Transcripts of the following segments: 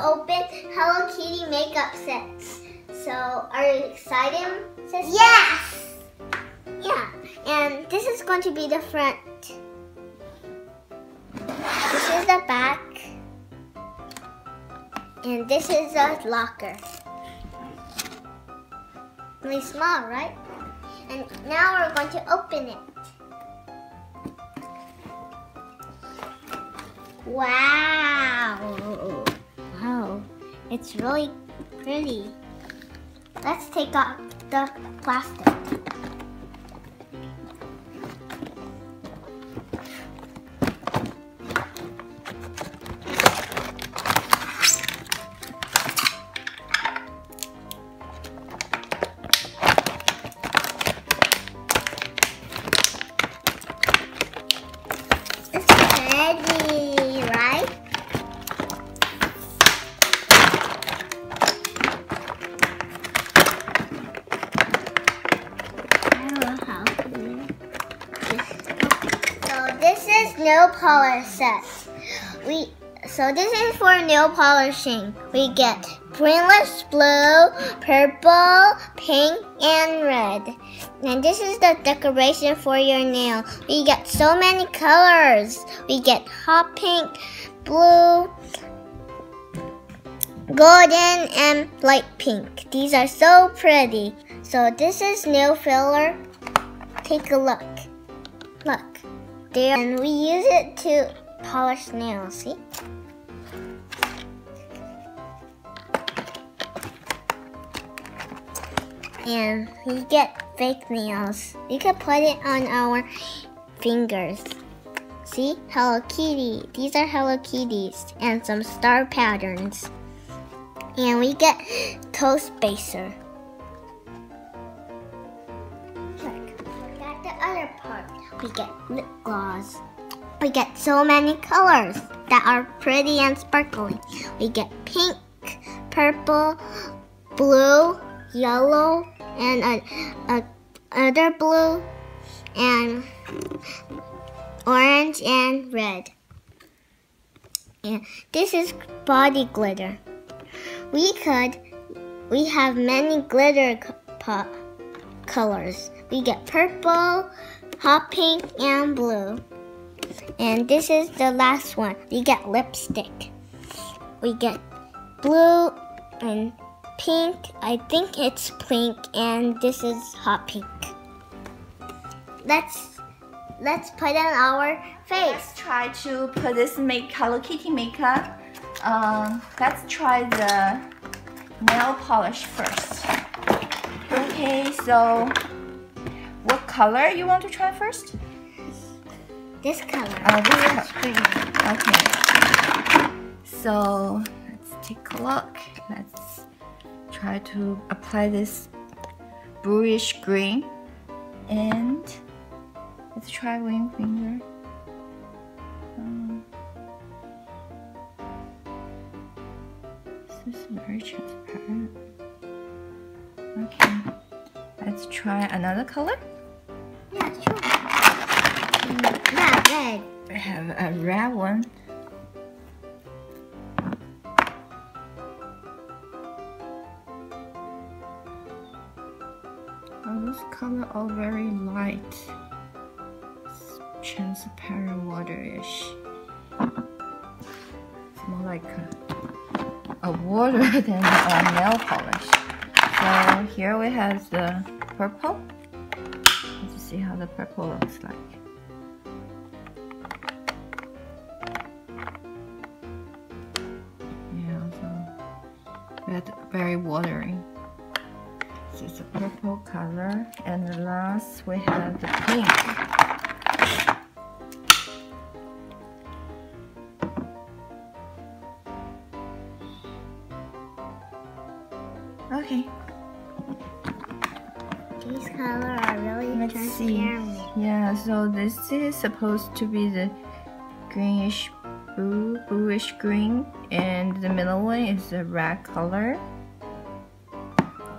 open Hello Kitty makeup sets. So, are you excited, sister? Yes! Yeah, and this is going to be the front. This is the back. And this is the locker. Really small, right? And now we're going to open it. Wow! Wow, it's really pretty. Let's take off the plastic. Nail polish set. So this is for nail polishing. We get greenish blue, purple, pink, and red. And this is the decoration for your nail. We get so many colors. We get hot pink, blue, golden, and light pink. These are so pretty. So this is nail filler. Take a look. Look. There, and we use it to polish nails, see? And we get fake nails. We could put it on our fingers. See? Hello Kitty. These are Hello Kitties and some star patterns. And we get toe spacer. Look at the other part. We get lip gloss. We get so many colors that are pretty and sparkly. We get pink, purple, blue, yellow, and other blue, and orange and red. And this is body glitter. We have many glitter colors. We get purple, hot pink, and blue. And this is the last one. We get lipstick. We get blue and pink. I think it's pink, and this is hot pink. Let's put on our face. Let's try to put this Hello Kitty makeup. Let's try the nail polish first. Okay, so what color you want to try first? This color. Oh, this color. Okay. So let's take a look. Let's try to apply this bluish green, and let's try wing finger. This is very transparent. Okay. Let's try another color. Yeah, sure. Not red. I have a red one. Oh, this color are very light. It's transparent water-ish. It's more like a water than a nail polish. So here we have the purple. Let's see how the purple looks like. Yeah, so very watery. This is a purple color, and the last we have the pink. Okay. These colors are really Let's transparent. See. Yeah, so this is supposed to be the greenish blue, bluish green, and the middle one is the red color.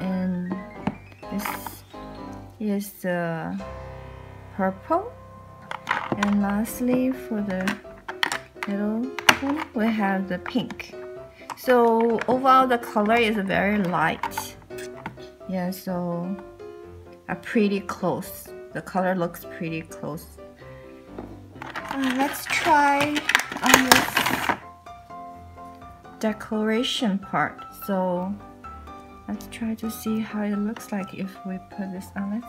And this is the purple. And lastly, for the middle one, we have the pink. So overall the color is very light. Yeah, so pretty close. The color looks pretty close. Let's try on this decoration part. So let's try to see how it looks like if we put this on.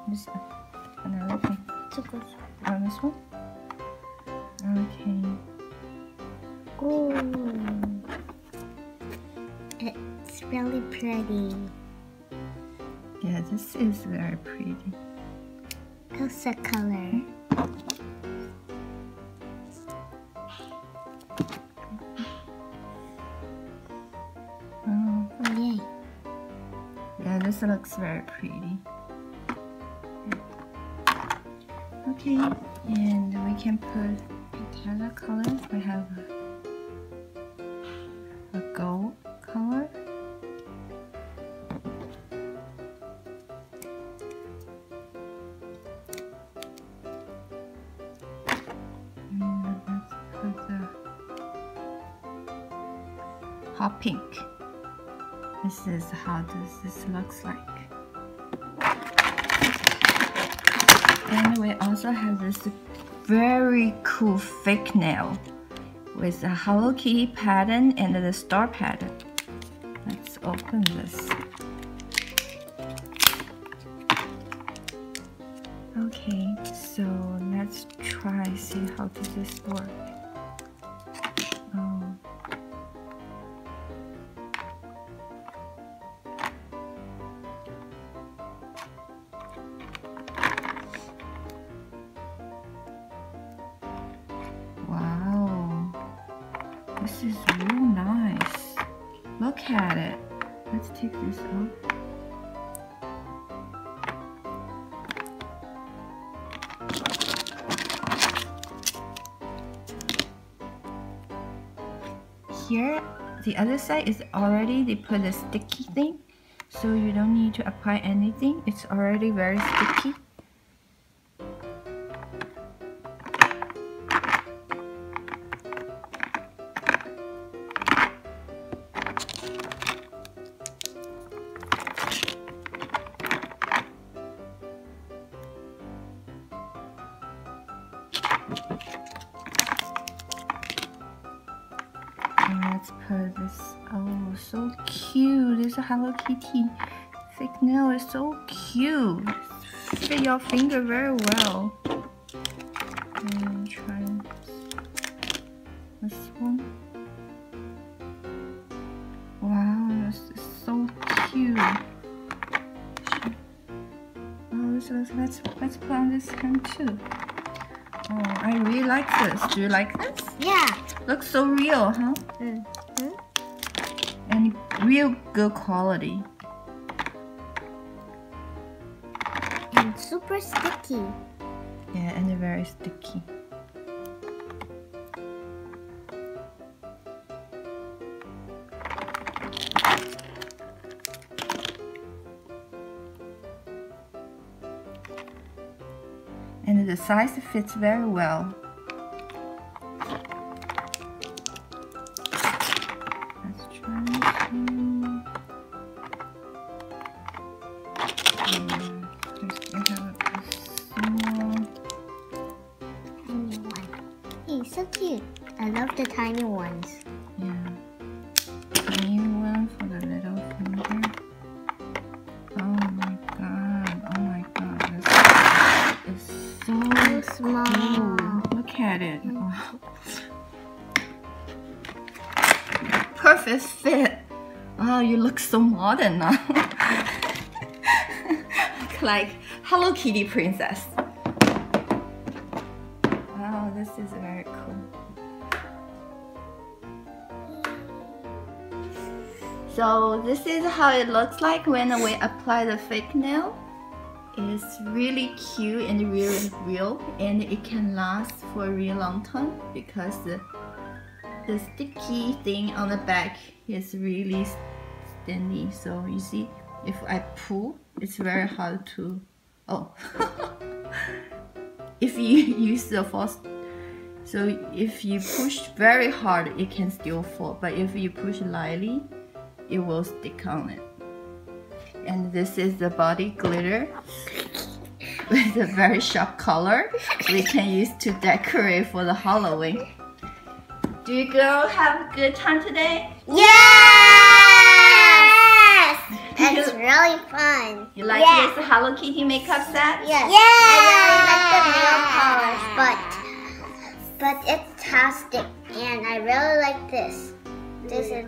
Let's another thing. On this one. Okay. Ooh, it's really pretty. Yeah, this is very pretty. How's the color? Oh, yay. Yeah, this looks very pretty. Okay, and we can put another color. We have a gold color. And let's put the hot pink. This is how this looks like. And we also have this very cool fake nail with the Hello Kitty pattern and the star pattern. Let's open this. Okay, so let's try see how does this work. Oh. Wow, this is real nice. Look at it. Let's take this off. Here, the other side is already, they put a sticky thing, so you don't need to apply anything. It's already very sticky. Let's put this. Oh, so cute. This Hello Kitty fake nail is so cute. Fit your finger very well. And try this one. Wow, this is so cute. Oh, let's put on this hand too. Oh, I really like this. Do you like this? Yeah. Looks so real, huh? Mm-hmm. And real good quality. And super sticky. Yeah, and they're very sticky. And the size fits very well. Let's try this one. First we have a small one. Hey, so cute. I love the tiny ones. Yeah. Tiny one for the little finger. Oh my god, this is so small. cool. Look at it. Wow. Perfect fit. Wow, you look so modern now. Like Hello Kitty princess. Wow, this is very cool. So this is how it looks like when we apply the fake nail. It's really cute and really real, and it can last for a really long time because the sticky thing on the back is really standing. So you see, if I pull, it's very hard to. Oh, if you use the force, So if you push very hard, it can still fall. But if you push lightly, it will stick on it. And this is the body glitter with a very sharp color we can use to decorate for the Halloween. Do you girls have a good time today? Yes! It's really fun. You like this Hello Kitty makeup set? Yes. I really like the nail polish, but it's plastic, and I really like this. This is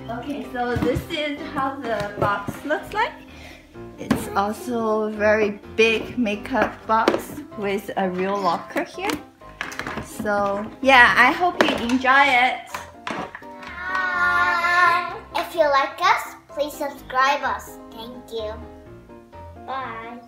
okay. So this is how the box looks like. It's also a very big makeup box with a real locker here. So yeah, I hope you enjoy it. If you like us, please subscribe us. Thank you. Bye.